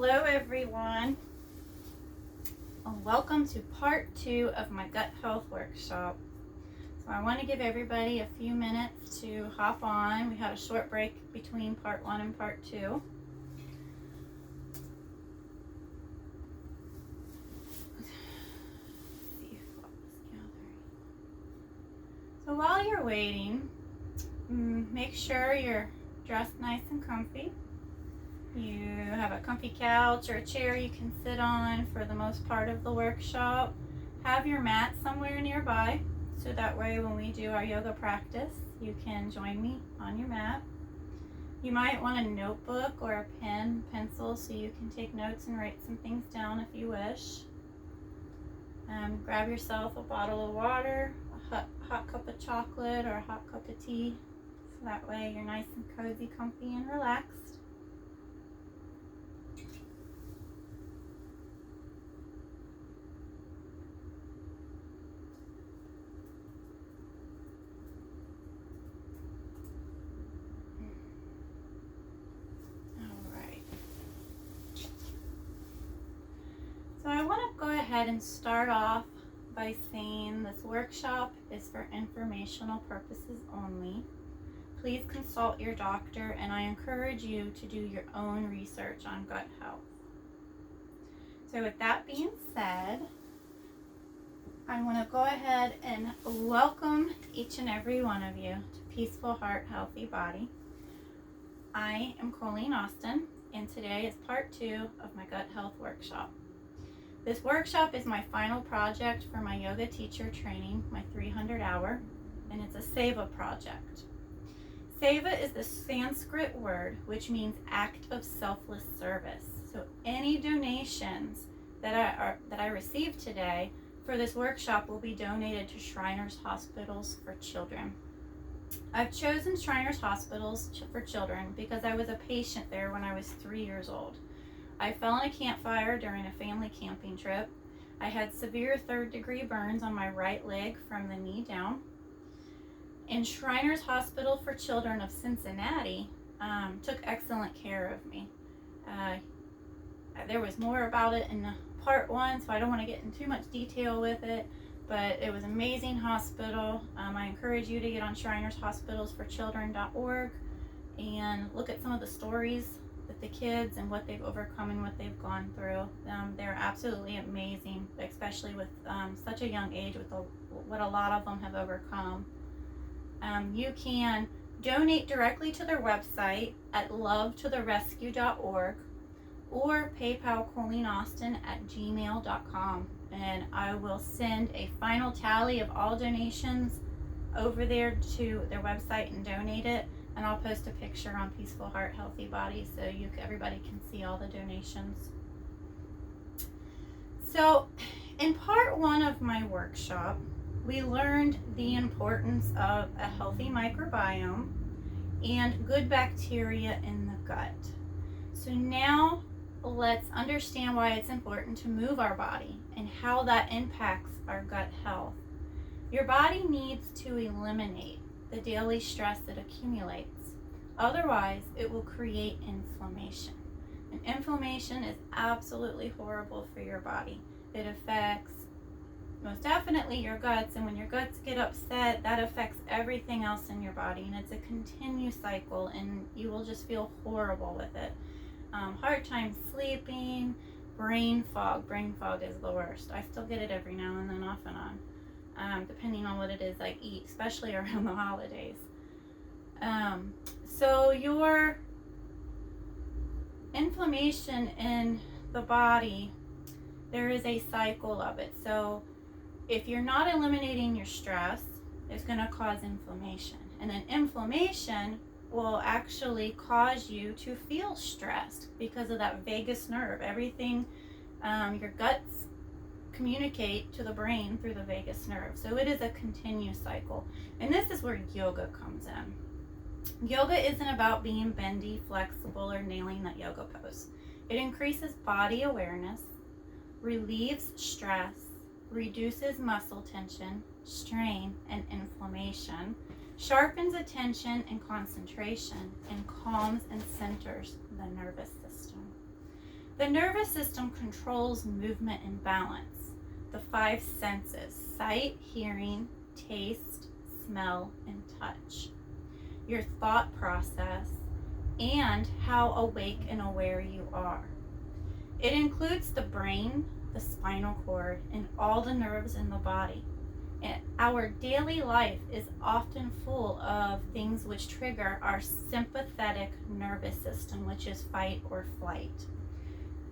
Hello everyone, and welcome to part 2 of my gut health workshop. So I want to give everybody a few minutes to hop on. We had a short break between part 1 and part 2. So while you're waiting, make sure you're dressed nice and comfy. You have a comfy couch or a chair you can sit on for the most part of the workshop. Have your mat somewhere nearby, so that way when we do our yoga practice, you can join me on your mat. You might want a notebook or a pen, pencil, so you can take notes and write some things down if you wish. Grab yourself a bottle of water, a hot cup of chocolate, or a hot cup of tea, so that way you're nice and cozy, comfy, and relaxed. So I want to go ahead and start off by saying this workshop is for informational purposes only. Please consult your doctor, and I encourage you to do your own research on gut health. So with that being said, I want to go ahead and welcome each and every one of you to Peaceful Heart, Healthy Body. I am Colleen Austin, and today is part 2 of my gut health workshop. This workshop is my final project for my yoga teacher training, my 300 hour, and it's a Seva project. Seva is the Sanskrit word which means act of selfless service. So any donations that I receive today for this workshop will be donated to Shriners Hospitals for Children. I've chosen Shriners Hospitals for Children because I was a patient there when I was 3 years old. I fell in a campfire during a family camping trip. I had severe 3rd-degree burns on my right leg from the knee down. And Shriners Hospital for Children of Cincinnati took excellent care of me. There was more about it in part 1, so I don't want to get in too much detail with it, but it was an amazing hospital. I encourage you to get on shrinershospitalsforchildren.org and look at some of the stories with the kids and what they've overcome and what they've gone through. They're absolutely amazing, especially with such a young age, with what a lot of them have overcome. You can donate directly to their website at lovetotherescue.org or PayPal ColleenAustin@gmail.com, and I will send a final tally of all donations over there to their website and donate it. And I'll post a picture on Peaceful Heart, Healthy Body so everybody can see all the donations. So in part 1 of my workshop, we learned the importance of a healthy microbiome and good bacteria in the gut. So now let's understand why it's important to move our body and how that impacts our gut health. Your body needs to eliminate the daily stress that accumulates. Otherwise, it will create inflammation. And inflammation is absolutely horrible for your body. It affects most definitely your guts, and when your guts get upset, that affects everything else in your body, and it's a continuous cycle, and you will just feel horrible with it. Hard time sleeping, brain fog. Brain fog is the worst. I still get it every now and then, off and on. Depending on what it is I eat, especially around the holidays. So your inflammation in the body, there is a cycle of it. So if you're not eliminating your stress, it's going to cause inflammation. And then inflammation will actually cause you to feel stressed because of that vagus nerve. Everything, your guts communicate to the brain through the vagus nerve. So it is a continuous cycle. And this is where yoga comes in. Yoga isn't about being bendy, flexible, or nailing that yoga pose. It increases body awareness, relieves stress, reduces muscle tension, strain, and inflammation, sharpens attention and concentration, and calms and centers the nervous system. The nervous system controls movement and balance. The 5 senses: sight, hearing, taste, smell, and touch. Your thought process, and how awake and aware you are. It includes the brain, the spinal cord, and all the nerves in the body. And our daily life is often full of things which trigger our sympathetic nervous system, which is fight or flight.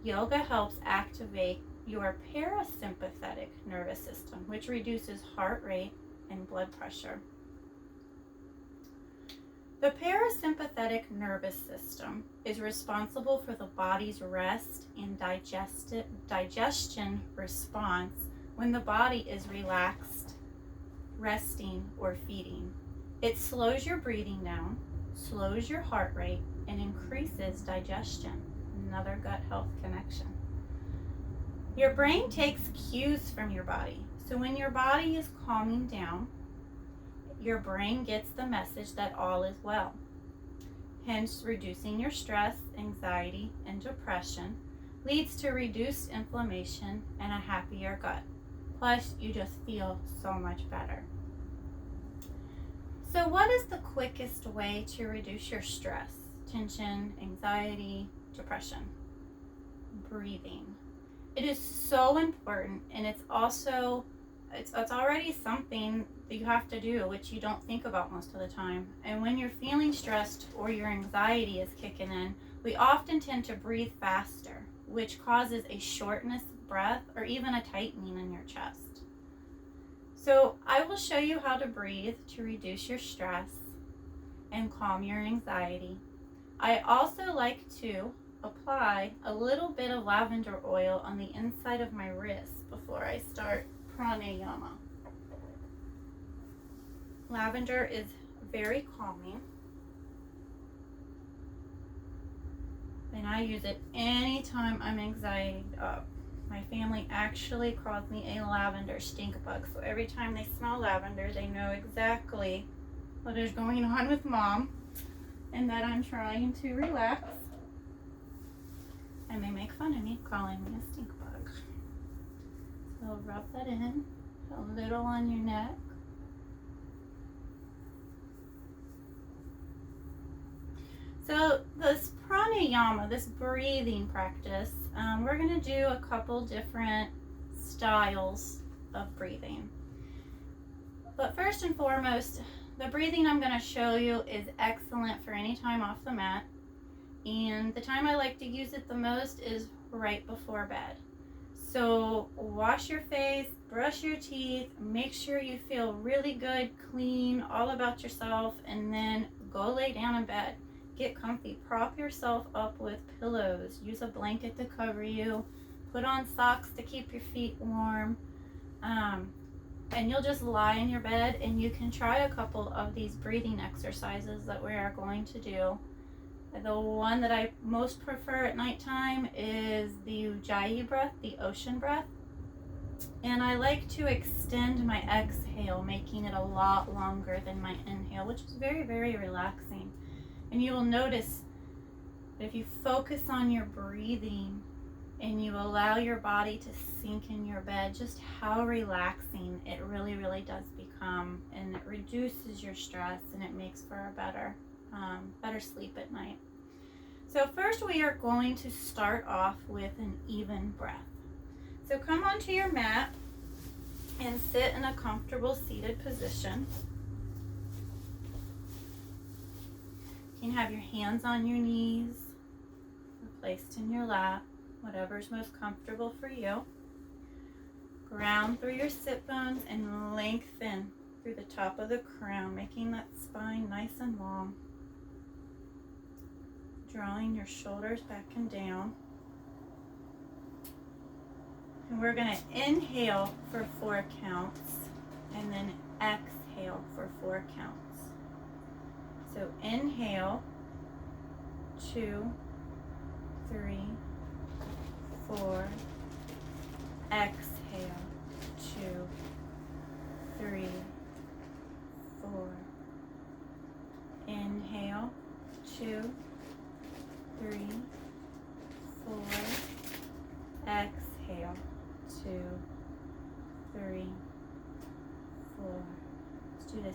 Yoga helps activate your parasympathetic nervous system, which reduces heart rate and blood pressure. The parasympathetic nervous system is responsible for the body's rest and digestion response when the body is relaxed, resting, or feeding. It slows your breathing down, slows your heart rate, and increases digestion. Another gut health connection. Your brain takes cues from your body. So when your body is calming down, your brain gets the message that all is well, hence reducing your stress, anxiety, and depression leads to reduced inflammation and a happier gut. Plus, you just feel so much better. So what is the quickest way to reduce your stress, tension, anxiety, depression? Breathing. It is so important, and it's also it's already something that you have to do, which you don't think about most of the time. And when you're feeling stressed or your anxiety is kicking in, we often tend to breathe faster, which causes a shortness of breath or even a tightening in your chest. So I will show you how to breathe to reduce your stress and calm your anxiety. I also like to apply a little bit of lavender oil on the inside of my wrist before I start pranayama. Lavender is very calming, and I use it anytime I'm anxiety up. My family actually calls me a lavender stink bug, so every time they smell lavender, they know exactly what is going on with mom and that I'm trying to relax. And they make fun of me calling me a stink bug. So rub that in, a little on your neck. So this pranayama, this breathing practice, we're going to do a couple different styles of breathing. But first and foremost, the breathing I'm going to show you is excellent for any time off the mat. And the time I like to use it the most is right before bed. So wash your face, brush your teeth, make sure you feel really good, clean, all about yourself, and then go lay down in bed. Get comfy, prop yourself up with pillows, use a blanket to cover you, put on socks to keep your feet warm, and you'll just lie in your bed and you can try a couple of these breathing exercises that we are going to do. The one that I most prefer at nighttime is the Ujjayi Breath, the ocean breath. And I like to extend my exhale, making it a lot longer than my inhale, which is very, very relaxing. And you will notice that if you focus on your breathing and you allow your body to sink in your bed, just how relaxing it really, really does become. And it reduces your stress and it makes for a better sleep at night. So first we are going to start off with an even breath. So come onto your mat and sit in a comfortable seated position. You can have your hands on your knees or placed in your lap, whatever's most comfortable for you. Ground through your sit bones and lengthen through the top of the crown, making that spine nice and long. Drawing your shoulders back and down. And we're going to inhale for 4 counts and then exhale for 4 counts. So inhale, 2, 3, 4. Exhale, 2, 3, 4. Inhale, 2, 3, 4.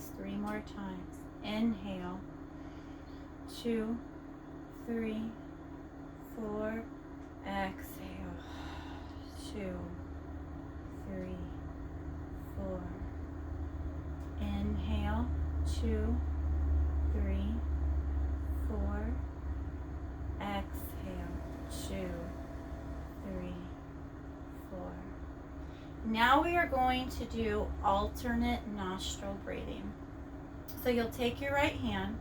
this 3 more times. Inhale, 2, 3, 4. Exhale, 2, 3, 4. Inhale, 2, 3, 4. Exhale, 2, 3, 4. Now we are going to do alternate nostril breathing. So you'll take your right hand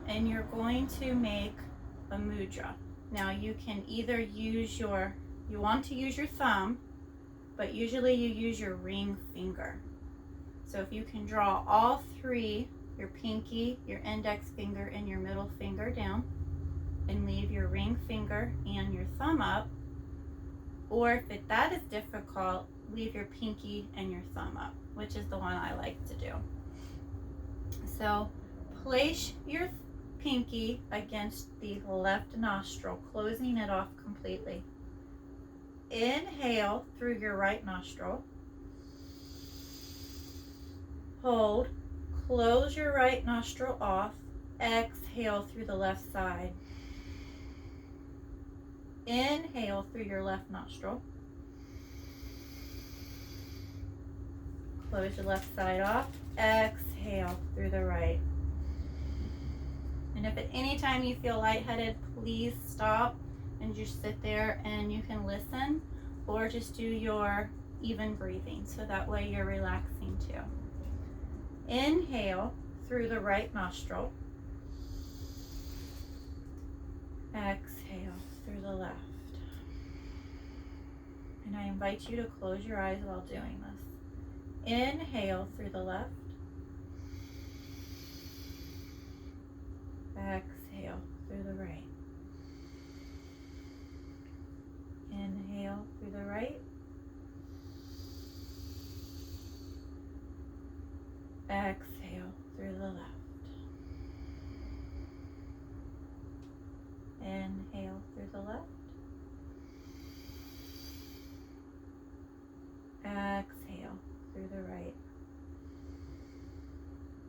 and you're going to make a mudra. Now you can either use you want to use your thumb, but usually you use your ring finger. So if you can draw all 3, your pinky, your index finger, and your middle finger down, and leave your ring finger and your thumb up, or if that is difficult, leave your pinky and your thumb up, which is the one I like to do. So place your pinky against the left nostril, closing it off completely. Inhale through your right nostril. Hold. Close your right nostril off. Exhale through the left side. Inhale through your left nostril. Close your left side off. Exhale through the right. And if at any time you feel lightheaded, please stop and just sit there and you can listen, or just do your even breathing so that way you're relaxing too. Inhale through the right nostril. Exhale through the left. And I invite you to close your eyes while doing this. Inhale through the left. Exhale through the right. Inhale through the right. Exhale through the left. Inhale through the left. Exhale through the right.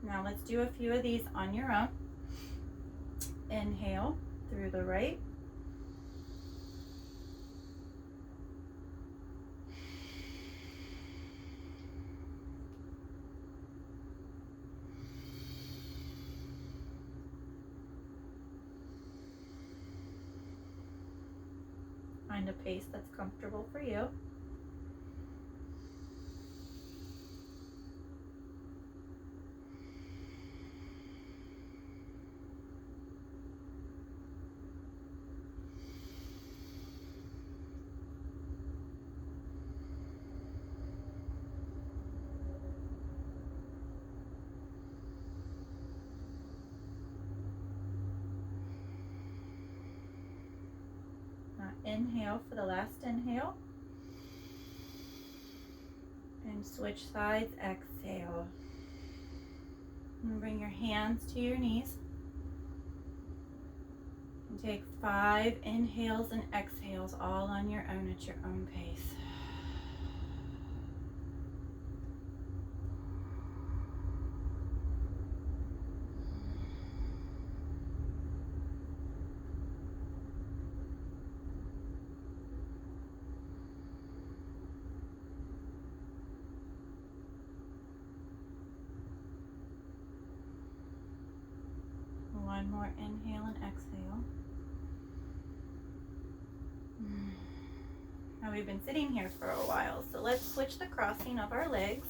Now let's do a few of these on your own. Inhale through the right. Find a pace that's comfortable for you. Inhale for the last inhale. And switch sides, exhale. And bring your hands to your knees. And take 5 inhales and exhales all on your own at your own pace. One more inhale and exhale. Now we've been sitting here for a while, so let's switch the crossing of our legs.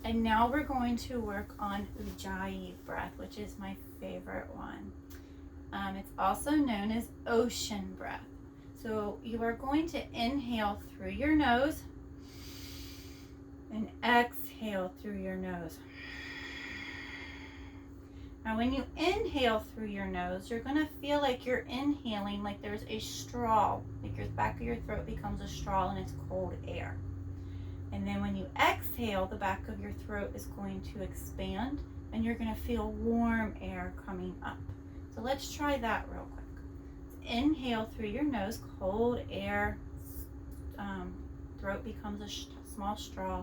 And now we're going to work on Ujjayi Breath, which is my favorite one. It's also known as ocean breath. So you are going to inhale through your nose and exhale through your nose. Now when you inhale through your nose, you're going to feel like you're inhaling like there's a straw, like your back of your throat becomes a straw and it's cold air. And then when you exhale, the back of your throat is going to expand and you're going to feel warm air coming up. So let's try that real quick. Inhale through your nose, cold air, throat becomes a small straw.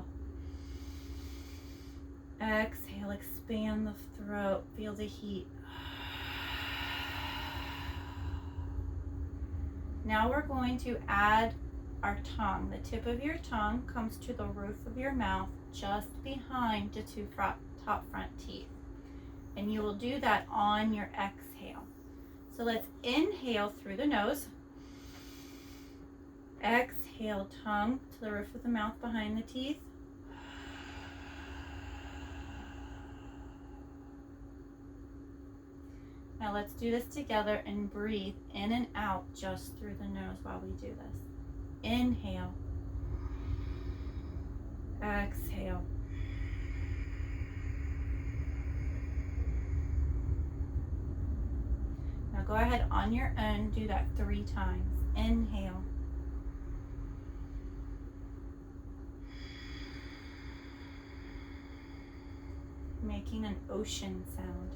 expand the throat. Feel the heat. Now we're going to add our tongue. The tip of your tongue comes to the roof of your mouth, just behind the two top front teeth. And you will do that on your exhale. So let's inhale through the nose. Exhale, tongue to the roof of the mouth behind the teeth. Now let's do this together and breathe in and out just through the nose while we do this. Inhale. Exhale. Now go ahead on your own, do that 3 times. Inhale. Making an ocean sound.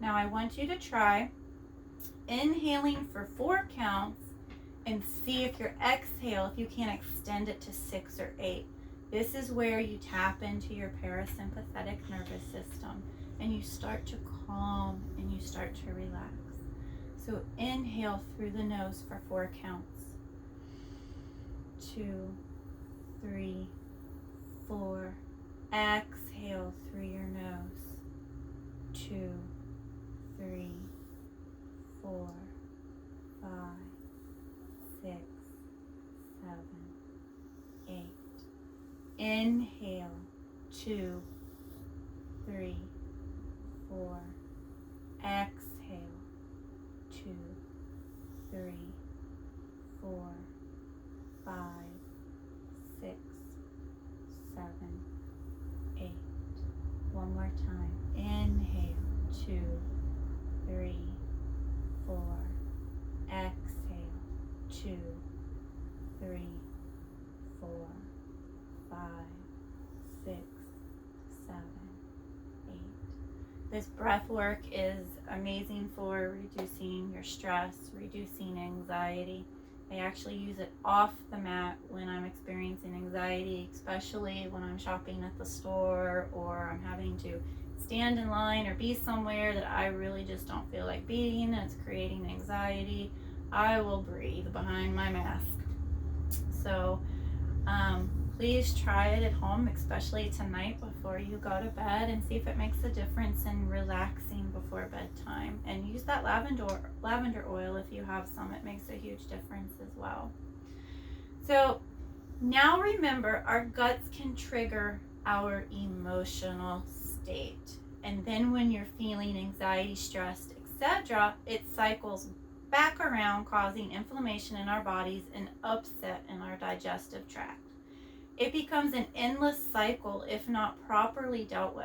Now I want you to try inhaling for 4 counts and see if your exhale, if you can extend it to 6 or 8. This is where you tap into your parasympathetic nervous system and you start to calm and you start to relax. So inhale through the nose for 4 counts. 2, 3, 4. Exhale through your nose. 2, 3, 4, 5, 6, 7, 8. Inhale, 2, 3, 4. Exhale, 2, 3, 4, 5, 6, 7, 8. One more time. Inhale, 2, 3, 4. Exhale, 2, 3, 4, 5, 6, 7, 8. This breath work is amazing for reducing your stress, reducing anxiety. I actually use it off the mat when I'm experiencing anxiety, especially when I'm shopping at the store or I'm having to stand in line or be somewhere that I really just don't feel like being and it's creating anxiety. I will breathe behind my mask. So please try it at home, especially tonight before you go to bed, and see if it makes a difference in relaxing before bedtime. And use that lavender oil if you have some. It makes a huge difference as well. So now remember, our guts can trigger our emotional state. And then when you're feeling anxiety, stressed, etc., it cycles back around, causing inflammation in our bodies and upset in our digestive tract. It becomes an endless cycle if not properly dealt with.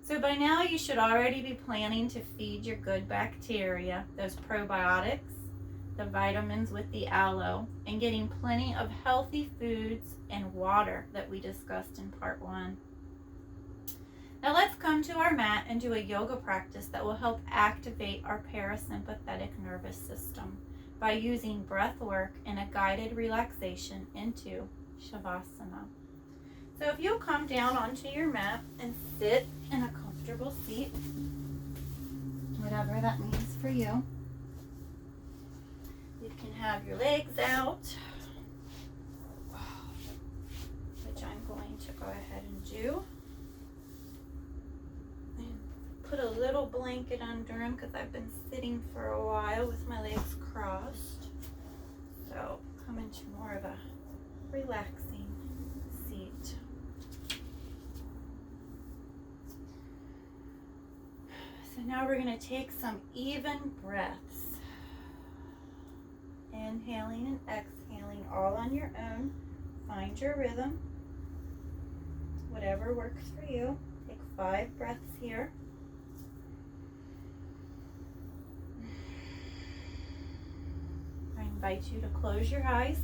So by now you should already be planning to feed your good bacteria, those probiotics, the vitamins with the aloe, and getting plenty of healthy foods and water that we discussed in part 1. Now let's come to our mat and do a yoga practice that will help activate our parasympathetic nervous system by using breath work and a guided relaxation into Shavasana. So if you'll come down onto your mat and sit in a comfortable seat, whatever that means for you. You can have your legs out, which I'm going to go ahead and do. Put a little blanket under them because I've been sitting for a while with my legs crossed. So come into more of a relaxing seat. So now we're going to take some even breaths. Inhaling and exhaling all on your own. Find your rhythm. Whatever works for you. Take 5 breaths here. I invite you to close your eyes.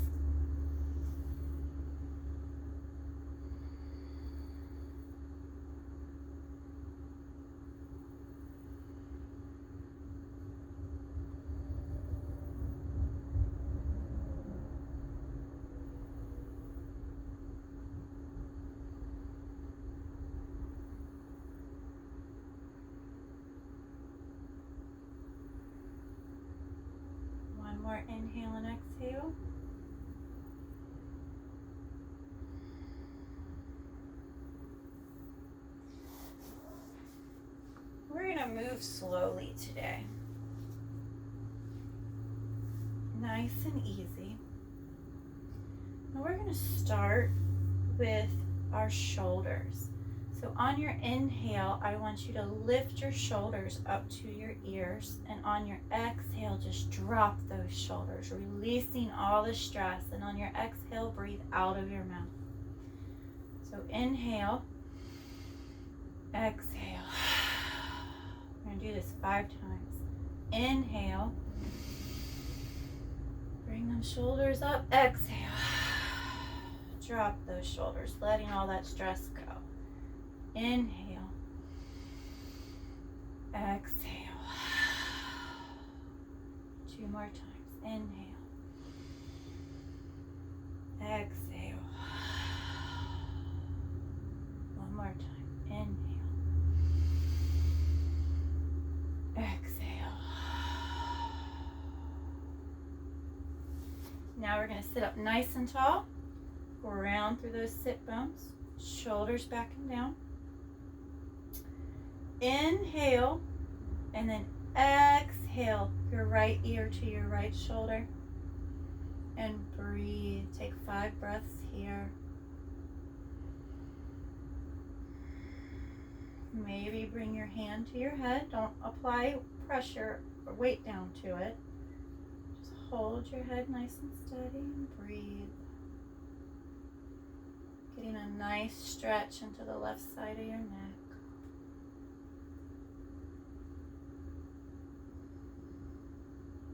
inhale and exhale. We're going to move slowly today. Nice and easy. And we're going to start with our shoulders. So on your inhale, I want you to lift your shoulders up to your ears. And on your exhale, just drop those shoulders, releasing all the stress. And on your exhale, breathe out of your mouth. So inhale, exhale. We're going to do this 5 times. Inhale. Bring them shoulders up. Exhale. Drop those shoulders, letting all that stress go. Inhale. Exhale. 2 more times. Inhale. Exhale. 1 more time. Inhale. Exhale. Now we're going to sit up nice and tall. Ground through those sit bones. Shoulders back and down. Inhale. And then exhale your right ear to your right shoulder. And breathe. Take 5 breaths here. Maybe bring your hand to your head. Don't apply pressure or weight down to it. Just hold your head nice and steady and breathe. Getting a nice stretch into the left side of your neck.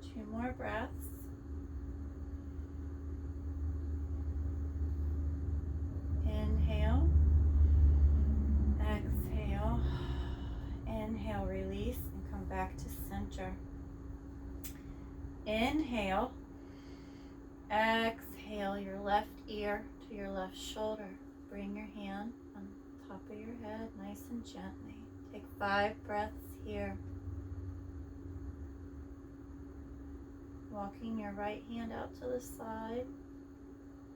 Two more breaths. Inhale. Exhale. Inhale, release, and come back to center. Inhale. Exhale your left ear to your left shoulder. Bring your hand on top of your head, nice and gently. Take 5 breaths here. Walking your right hand out to the side,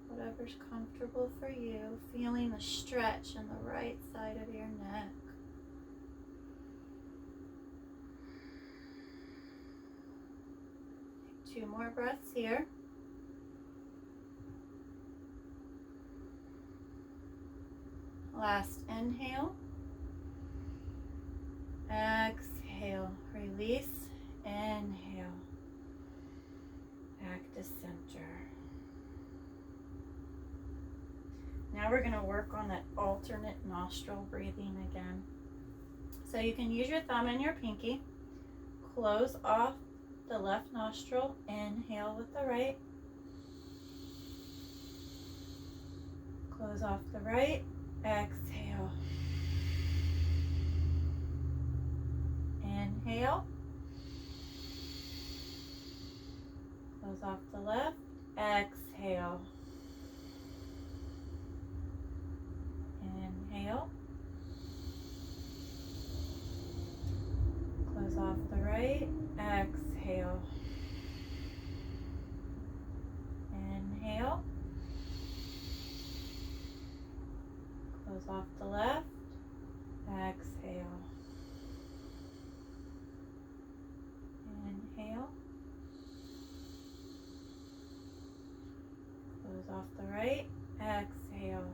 whatever's comfortable for you. Feeling the stretch in the right side of your neck. Take 2 more breaths here. Last inhale. Exhale. Release. Inhale. Back to center. Now we're going to work on that alternate nostril breathing again. So you can use your thumb and your pinky. Close off the left nostril. Inhale with the right. Close off the right. Exhale. Inhale. Close off the left. Exhale. Inhale. Close off the right. Exhale. Inhale. Close off the left. Exhale. Inhale. Close off the right. Exhale.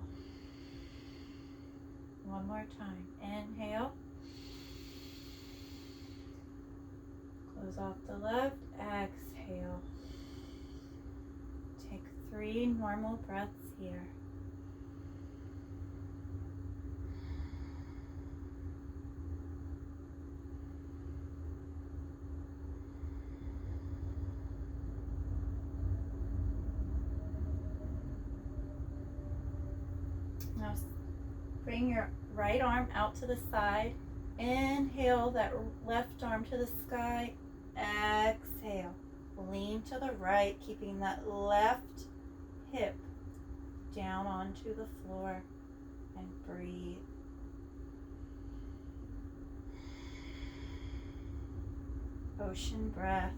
One more time. Inhale. Close off the left. Exhale. Take 3 normal breaths here. Now bring your right arm out to the side. Inhale that left arm to the sky. Exhale. Lean to the right, keeping that left hip down onto the floor. And breathe. Ocean breath.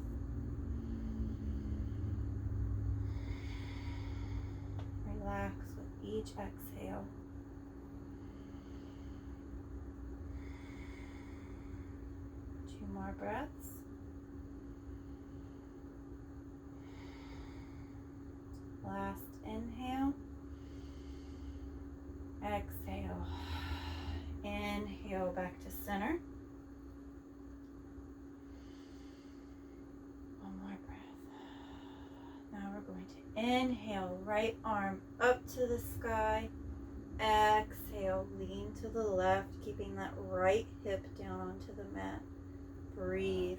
Relax with each exhale. Two more breaths. Last inhale. Exhale. Inhale back to center. One more breath. Now we're going to inhale, right arm up to the sky. Exhale, lean to the left, keeping that right hip down onto the mat. Breathe.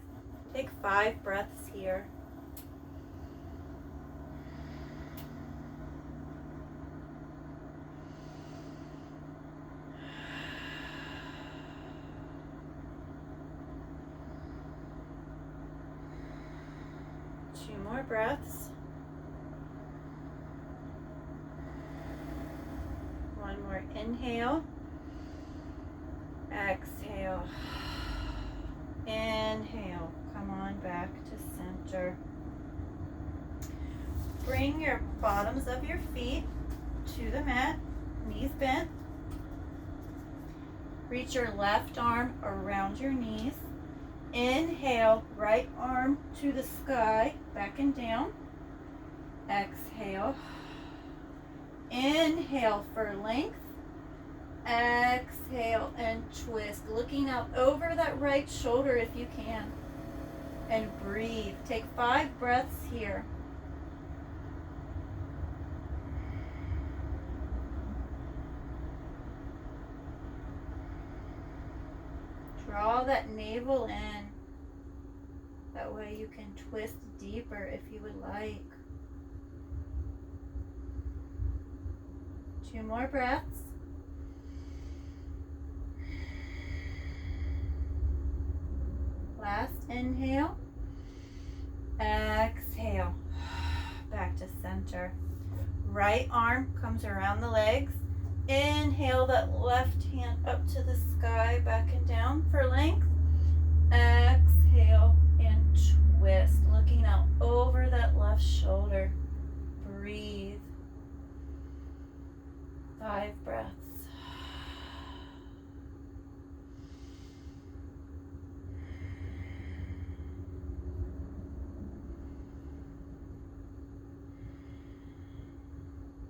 Take 5 breaths here. Two more breaths. One more inhale. Exhale. Inhale. Come on back to center. Bring your bottoms of your feet to the mat, knees bent. Reach your left arm around your knees. Inhale, right arm to the sky, back and down. Exhale. Inhale for length. Exhale and twist, looking out over that right shoulder if you can. And breathe. Take 5 breaths here. Draw that navel in. That way you can twist deeper if you would like. 2 more breaths. Last inhale. Exhale. Back to center. Right arm comes around the legs. Inhale that left hand up to the sky, back and down for length. Exhale and twist, looking out over that left shoulder. Breathe. 5 breaths.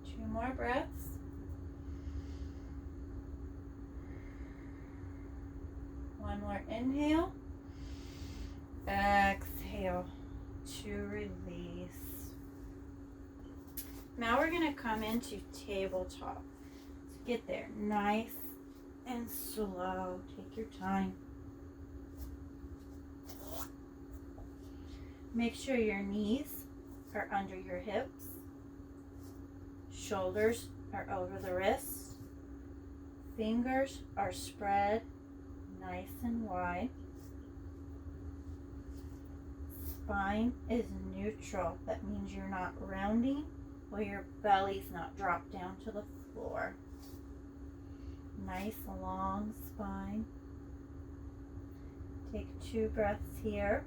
Two more breaths. One more inhale. Exhale to release. Now we're going to come into tabletop. So get there nice and slow. Take your time. Make sure your knees are under your hips. Shoulders are over the wrists. Fingers are spread nice and wide. Spine is neutral. That means you're not rounding or your belly's not dropped down to the floor. Nice long spine. Take 2 breaths here.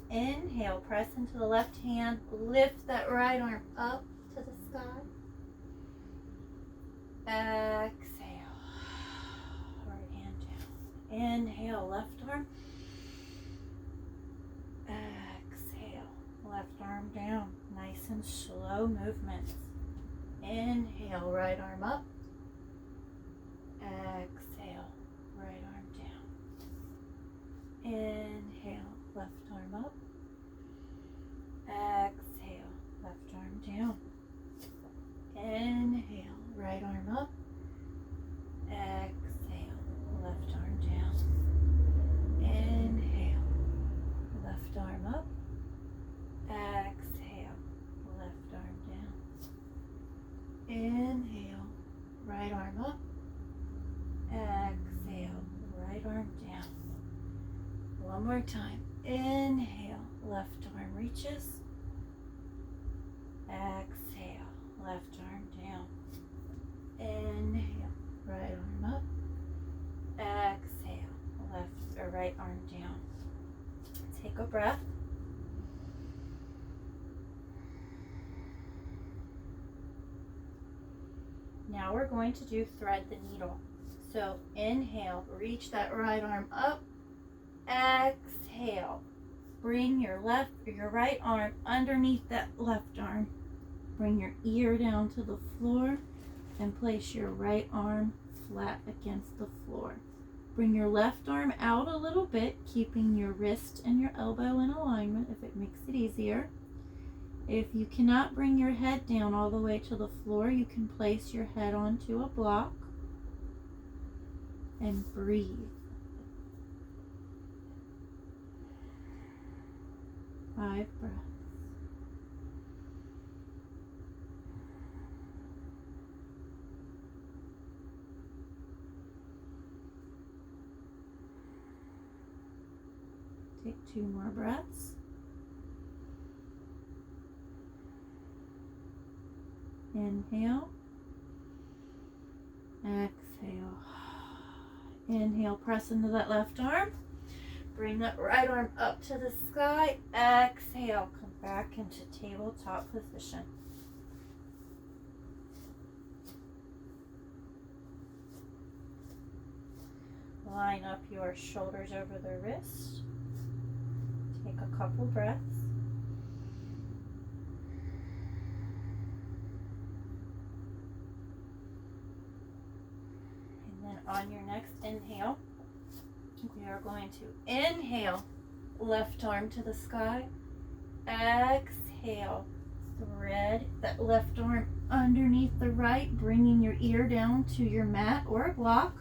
Inhale, press into the left hand, lift that right arm up to the sky. Exhale, right hand down. Inhale, left arm. Exhale, left arm down. Nice and slow movements. Inhale, right arm up. Exhale, right arm down. Inhale, left arm up. Exhale, left arm down. Inhale, right arm up. Exhale, left arm down. Inhale, left arm up. Exhale, left arm down. Inhale, right arm up. Exhale, right arm down. One more time. Inhale, left arm reaches. Exhale, left arm down. Inhale, right arm up. Exhale. right arm down. Take a breath. Now we're going to do thread the needle. So inhale, reach that right arm up. Exhale, bring your right arm underneath that left arm. Bring your ear down to the floor and place your right arm flat against the floor. Bring your left arm out a little bit, keeping your wrist and your elbow in alignment if it makes it easier. If you cannot bring your head down all the way to the floor, you can place your head onto a block and breathe. Five breaths. Take 2 more breaths. Inhale. Exhale. Inhale, press into that left arm. Bring that right arm up to the sky. Exhale, come back into tabletop position. Line up your shoulders over the wrist. Take a couple breaths. And then on your next inhale, we are going to inhale, left arm to the sky. Exhale, thread that left arm underneath the right, bringing your ear down to your mat or a block.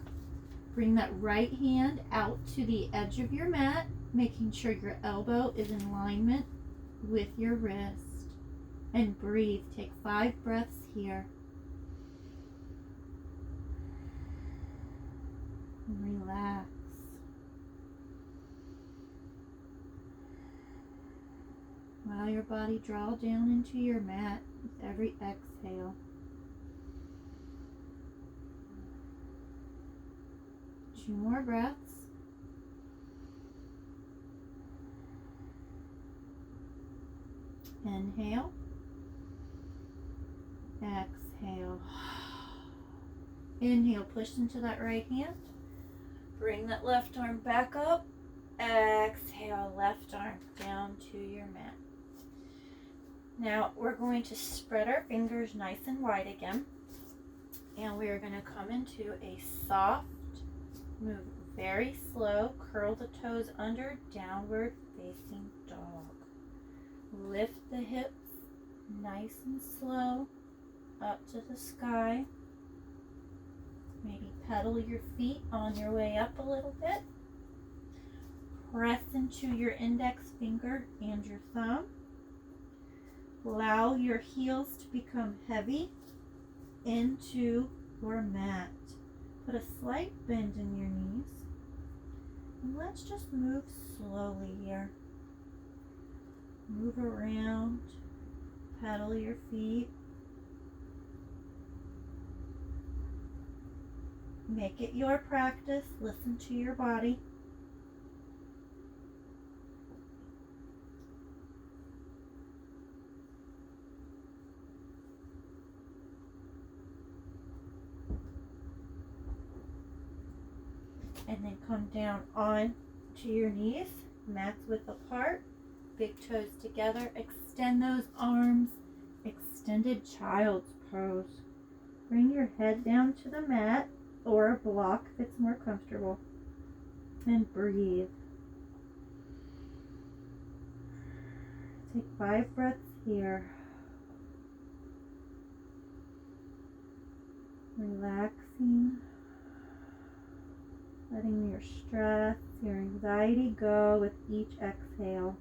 Bring that right hand out to the edge of your mat, making sure your elbow is in alignment with your wrist. And breathe. Take 5 breaths here. And relax. Allow your body draw down into your mat with every exhale. 2 more breaths. Inhale. Exhale. Inhale, push into that right hand. Bring that left arm back up. Exhale, left arm down to your mat. Now we're going to spread our fingers nice and wide again. And we are going to come into a soft, move very slow, curl the toes under, downward facing dog. Lift the hips nice and slow up to the sky. Maybe pedal your feet on your way up a little bit. Press into your index finger and your thumb. Allow your heels to become heavy into your mat. Put a slight bend in your knees. And let's just move slowly here. Move around, pedal your feet. Make it your practice. Listen to your body. And then come down on to your knees, mats width apart, big toes together. Extend those arms, extended child's pose. Bring your head down to the mat or a block if it's more comfortable. And breathe. Take 5 breaths here. Relaxing. Letting your stress, your anxiety go with each exhale.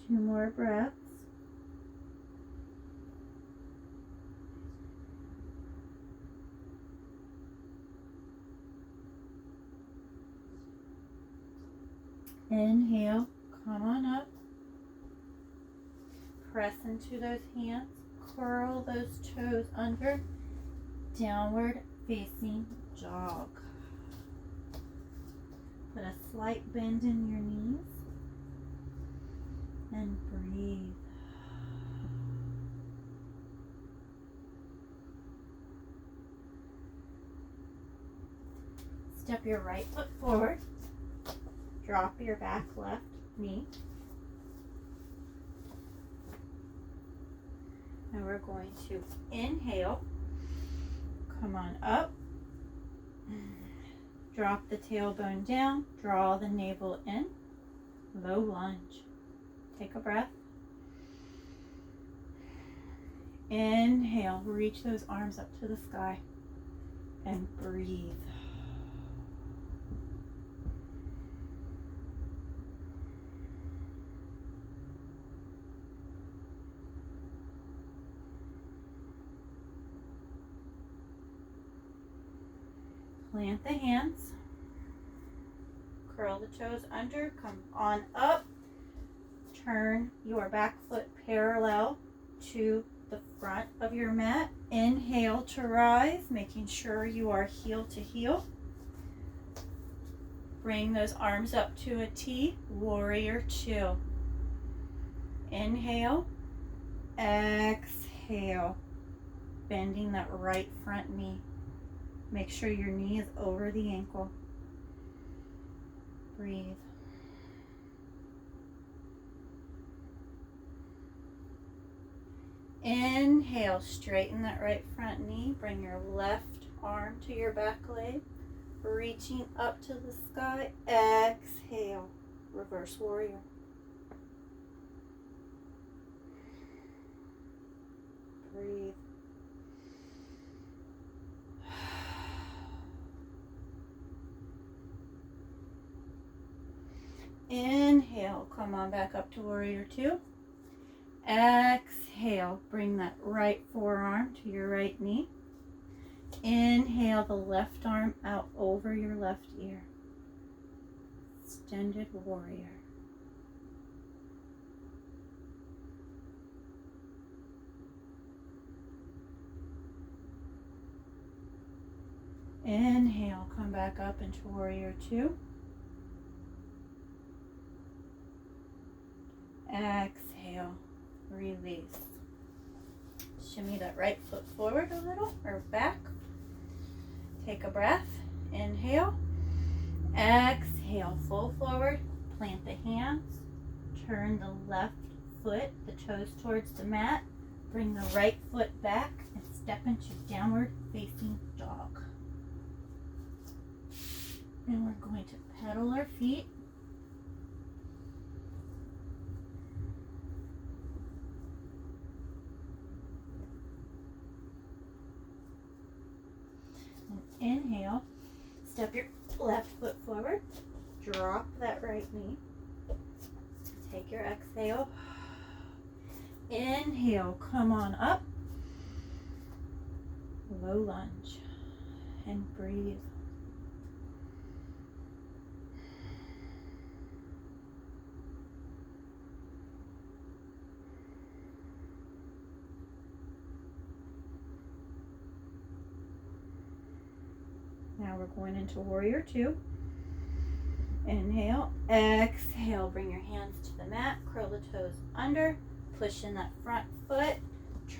2 more breaths. Inhale, come on up. Press into those hands. Curl those toes under. Downward facing jog. Put a slight bend in your knees and breathe. Step your right foot forward. Drop your back left knee. And we're going to inhale. Come on up. Drop the tailbone down. Draw the navel in. Low lunge. Take a breath. Inhale. Reach those arms up to the sky. And breathe. Plant the hands, curl the toes under, come on up, turn your back foot parallel to the front of your mat. Inhale to rise, making sure you are heel to heel. Bring those arms up to a T, warrior two. Inhale, exhale, bending that right front knee. Make sure your knee is over the ankle. Breathe. Inhale, straighten that right front knee. Bring your left arm to your back leg, reaching up to the sky. Exhale, reverse warrior. Breathe. Inhale, come on back up to warrior two. Exhale, bring that right forearm to your right knee. Inhale the left arm out over your left ear. Extended warrior. Inhale, come back up into warrior two. Exhale, release. Shimmy that right foot forward a little, or back. Take a breath. Inhale. Exhale, full forward. Plant the hands. Turn the left foot, the toes towards the mat. Bring the right foot back and step into downward facing dog. And we're going to pedal our feet. Inhale, step your left foot forward, drop that right knee, take your exhale, inhale, come on up, low lunge, and breathe. Now we're going into warrior two. Inhale, exhale, bring your hands to the mat, curl the toes under, push in that front foot,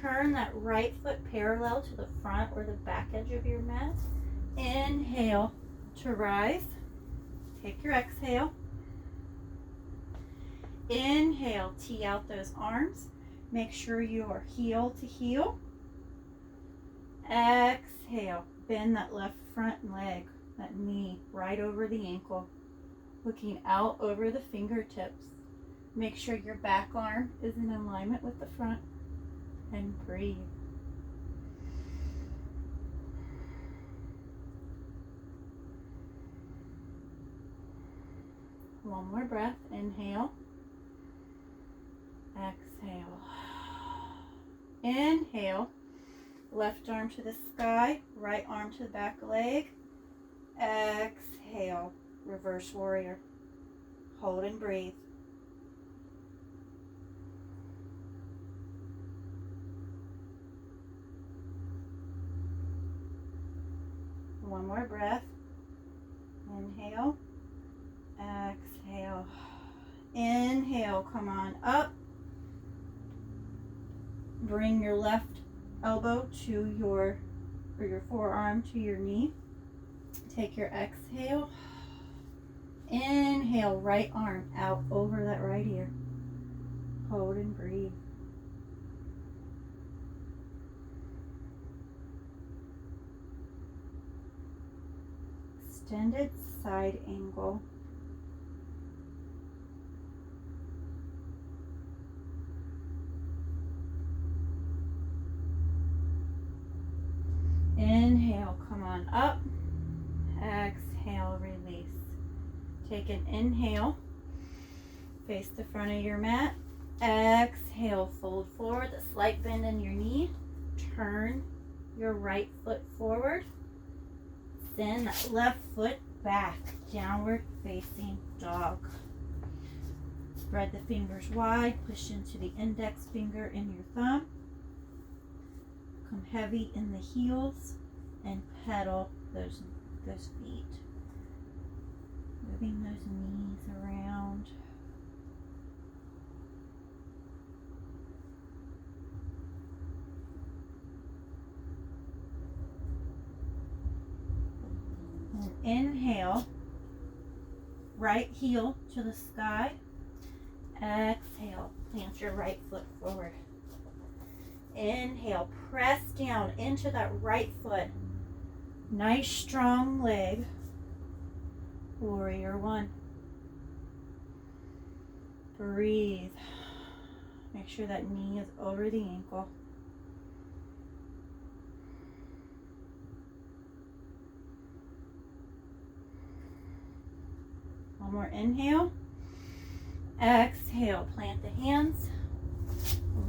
turn that right foot parallel to the front or the back edge of your mat. Inhale to rise, take your exhale. Inhale, tee out those arms, make sure you are heel to heel. Exhale, bend that left front leg, that knee right over the ankle, looking out over the fingertips. Make sure your back arm is in alignment with the front, and breathe. One more breath. Inhale, exhale. Inhale, left arm to the sky, right arm to the back leg. Exhale, reverse warrior. Hold and breathe. One more breath. Inhale. Exhale. Inhale. Come on up. Bring your left elbow to your forearm to your knee. Take your exhale. Inhale, right arm out over that right ear. Hold and breathe. Extended side angle. Inhale, come on up. Exhale, release. Take an inhale. Face the front of your mat. Exhale, fold forward, a slight bend in your knee. Turn your right foot forward. Send that left foot back, downward facing dog. Spread the fingers wide, push into the index finger and your thumb. Come heavy in the heels and pedal those feet. Moving those knees around. And inhale, right heel to the sky. Exhale, plant your right foot forward. Inhale, press down into that right foot. Nice strong leg. Warrior one. Breathe. Make sure that knee is over the ankle. One more inhale. Exhale, plant the hands.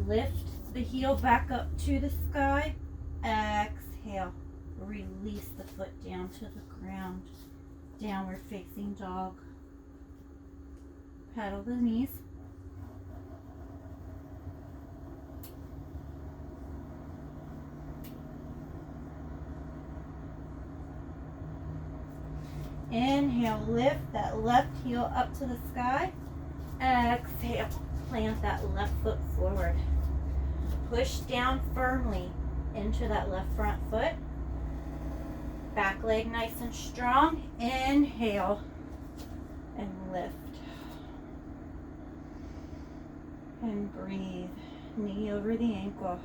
Lift the heel back up to the sky. Exhale, release the foot down to the ground. Downward facing dog. Pedal the knees. Inhale, lift that left heel up to the sky. Exhale, plant that left foot forward. Push down firmly into that left front foot. Back leg nice and strong. Inhale and lift. And breathe. Knee over the ankle.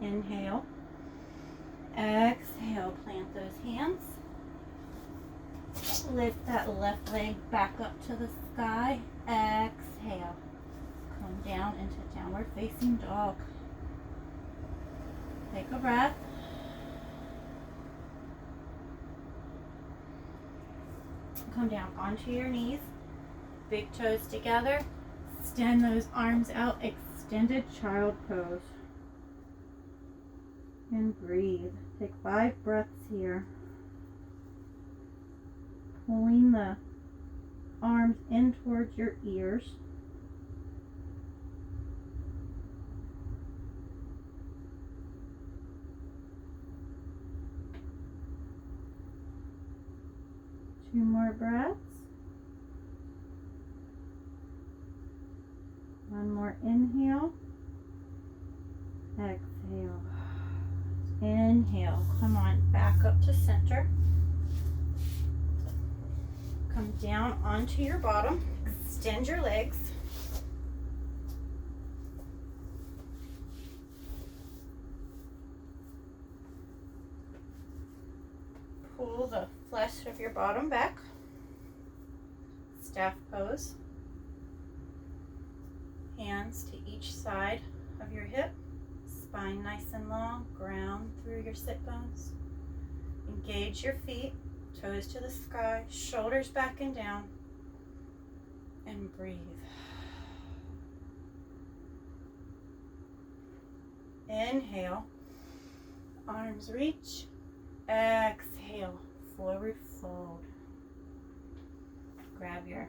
Inhale. Exhale, plant those hands. Lift that left leg back up to the sky. Exhale. Come down into downward facing dog. Take a breath. Come down onto your knees. Big toes together. Extend those arms out. Extended child pose. And breathe. Take 5 breaths here. Pulling the arms in towards your ears. Two more breaths. One more inhale. Exhale. Inhale. Come on, back up to center. Come down onto your bottom. Extend your legs. Pull the flesh of your bottom back. Staff pose. Hands to each side of your hip. Spine nice and long. Ground through your sit bones. Engage your feet. Toes to the sky. Shoulders back and down. And breathe. Inhale. Arms reach. Exhale. Forward fold. Grab your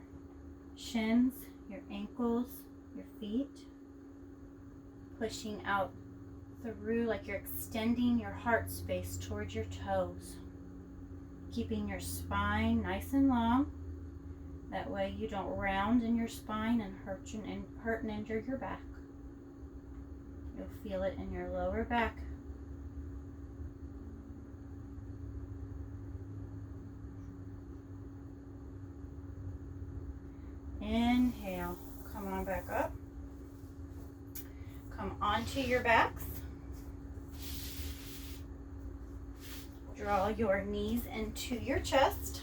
shins, your ankles, your feet. Pushing out through like you're extending your heart space towards your toes. Keeping your spine nice and long. That way you don't round in your spine and hurt and injure your back. You'll feel it in your lower back. Inhale, come on back up. Come onto your backs. Draw your knees into your chest.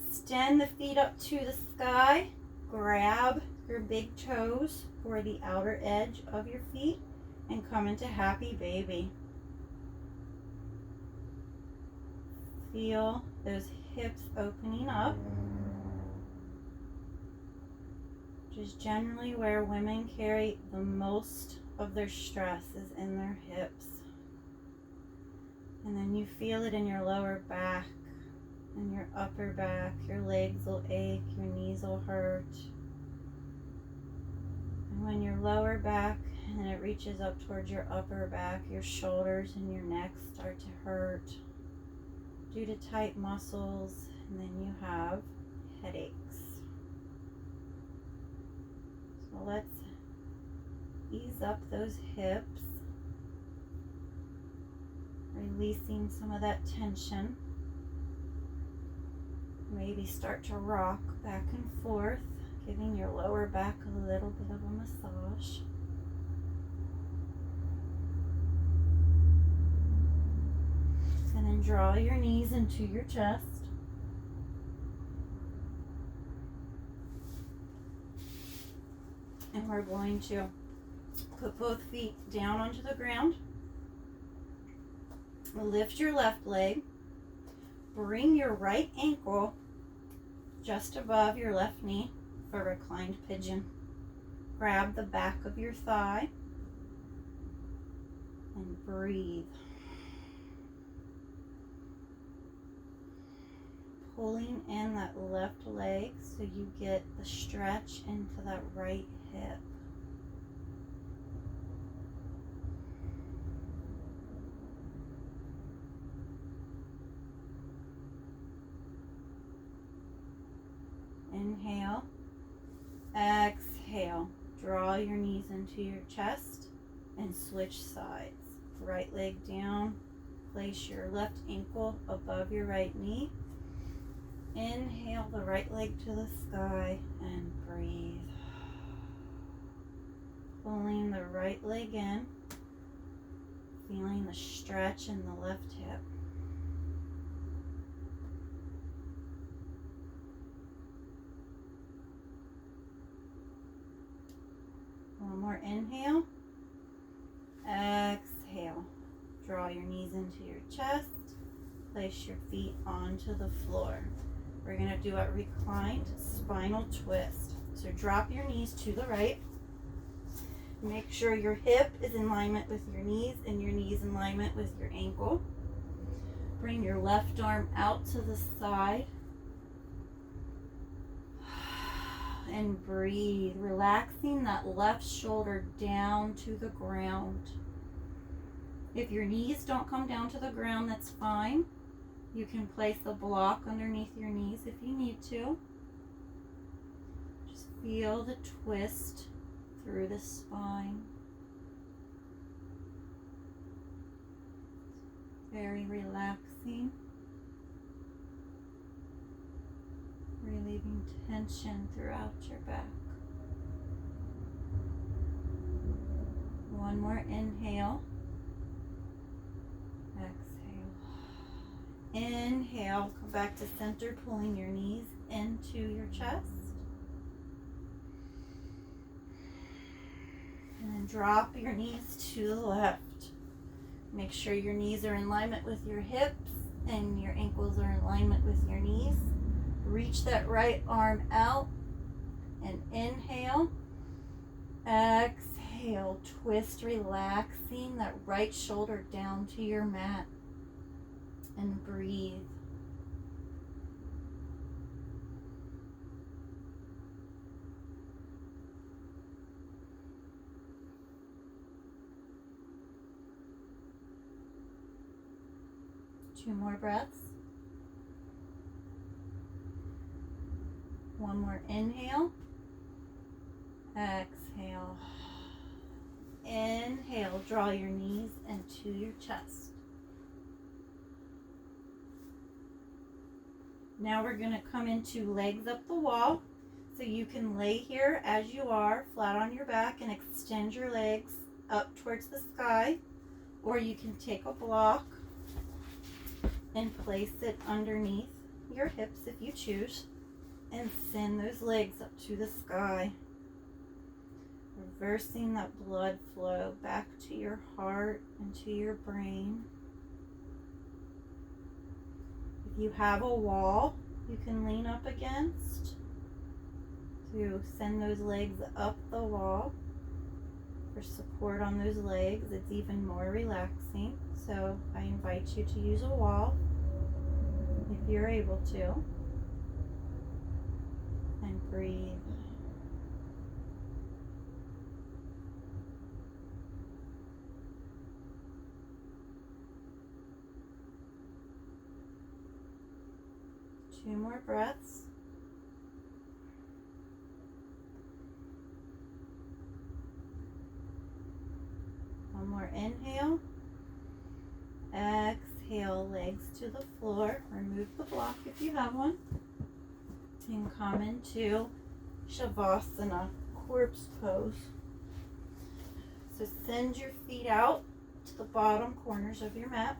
Extend the feet up to the sky. Grab your big toes for the outer edge of your feet and come into happy baby. Feel those hips opening up, which is generally where women carry the most of their stress, is in their hips. And then you feel it in your lower back and your upper back. Your legs will ache, your knees will hurt. And when your lower back and it reaches up towards your upper back, your shoulders and your neck start to hurt due to tight muscles, and then you have headaches. So let's ease up those hips, releasing some of that tension. Maybe start to rock back and forth, giving your lower back a little bit of a massage. And then draw your knees into your chest. And we're going to put both feet down onto the ground. Lift your left leg. Bring your right ankle just above your left knee for reclined pigeon. Grab the back of your thigh and breathe. Pulling in that left leg so you get the stretch into that right hip. Inhale, exhale. Draw your knees into your chest and switch sides. Right leg down. Place your left ankle above your right knee. Inhale the right leg to the sky and breathe. Pulling the right leg in. Feeling the stretch in the left hip. One more inhale. Exhale. Draw your knees into your chest. Place your feet onto the floor. We're going to do a reclined spinal twist. So drop your knees to the right. Make sure your hip is in alignment with your knees and your knees in alignment with your ankle. Bring your left arm out to the side. And breathe, relaxing that left shoulder down to the ground. If your knees don't come down to the ground, that's fine. You can place a block underneath your knees if you need to. Just feel the twist through the spine. Very relaxing. Relieving tension throughout your back. One more inhale. Exhale. Inhale, come back to center, pulling your knees into your chest. And then drop your knees to the left. Make sure your knees are in alignment with your hips and your ankles are in alignment with your knees. Reach that right arm out and inhale. Exhale, twist, relaxing that right shoulder down to your mat and breathe. 2 more breaths. One more inhale. Exhale. Inhale, draw your knees into your chest. Now we're going to come into legs up the wall. So you can lay here as you are, flat on your back, and extend your legs up towards the sky. Or you can take a block and place it underneath your hips if you choose, and send those legs up to the sky. Reversing that blood flow back to your heart and to your brain. If you have a wall you can lean up against, to send those legs up the wall for support on those legs. It's even more relaxing. So I invite you to use a wall if you're able to. And breathe. Two more breaths. One more inhale. Exhale, legs to the floor. Remove the block if you have one. And come into Shavasana, corpse pose. So send your feet out to the bottom corners of your mat.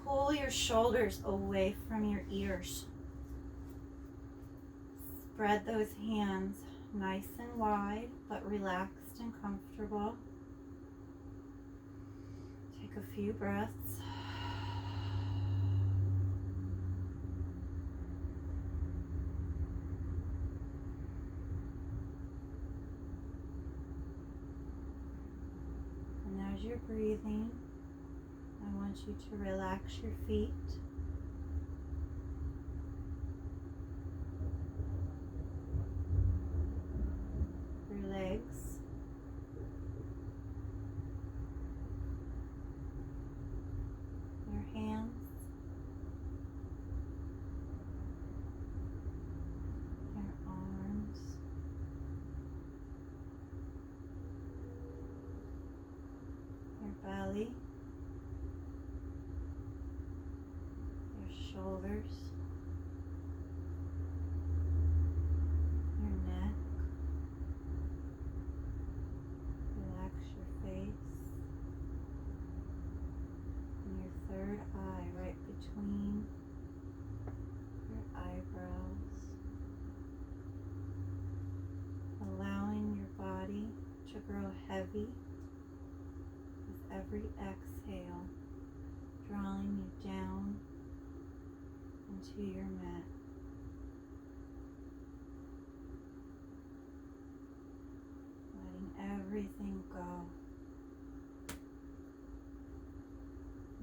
Pull your shoulders away from your ears. Spread those hands nice and wide, but relaxed and comfortable. Take a few breaths. And as you're breathing, I want you to relax your feet. Your legs. Your hands. Your arms. Your belly. Shoulders, your neck, relax your face, and your third eye right between your eyebrows, allowing your body to grow heavy with every exhale, drawing you down into your mat. Letting everything go.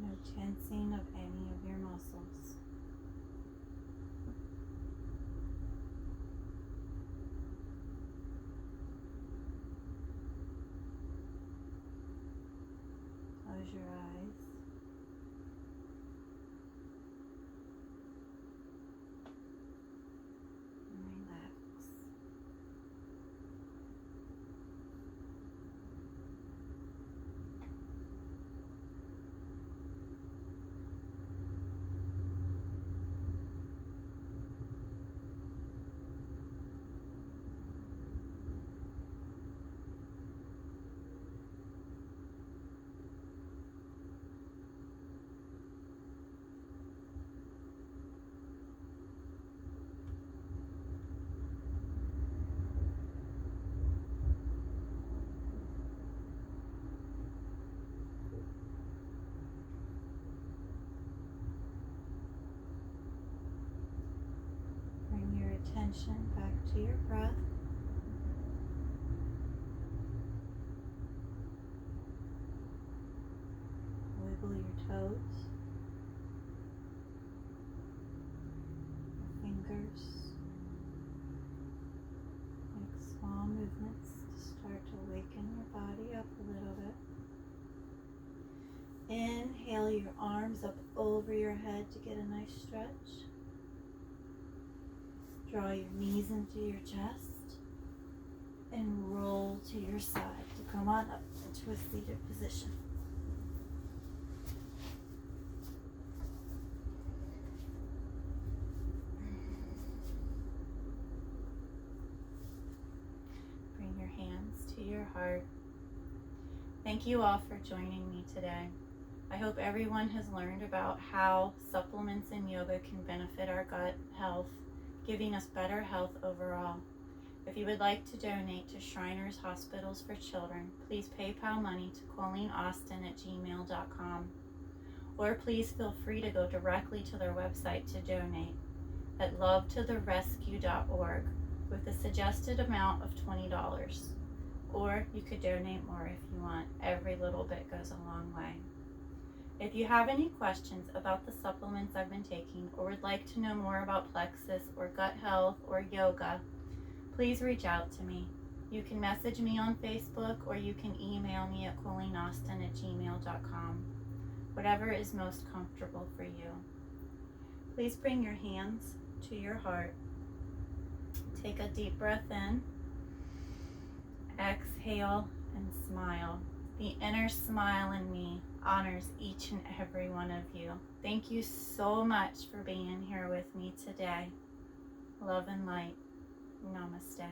No tensing of any of your muscles. Close your eyes. Attention back to your breath. Wiggle your toes, your fingers. Make small movements to start to waken your body up a little bit. Inhale exhale, your arms up over your head to get a nice stretch. Draw your knees into your chest and roll to your side to come on up into a seated position. Bring your hands to your heart. Thank you all for joining me today. I hope everyone has learned about how supplements and yoga can benefit our gut health, giving us better health overall. If you would like to donate to Shriners Hospitals for Children, please PayPal money to ColleenAustin@gmail.com. Or please feel free to go directly to their website to donate at lovetotherescue.org with a suggested amount of $20. Or you could donate more if you want. Every little bit goes a long way. If you have any questions about the supplements I've been taking or would like to know more about plexus or gut health or yoga, please reach out to me. You can message me on Facebook or you can email me at ColleenAustin@gmail.com. Whatever is most comfortable for you. Please bring your hands to your heart. Take a deep breath in. Exhale and smile. The inner smile in me honors each and every one of you. Thank you so much for being here with me today. Love and light. Namaste.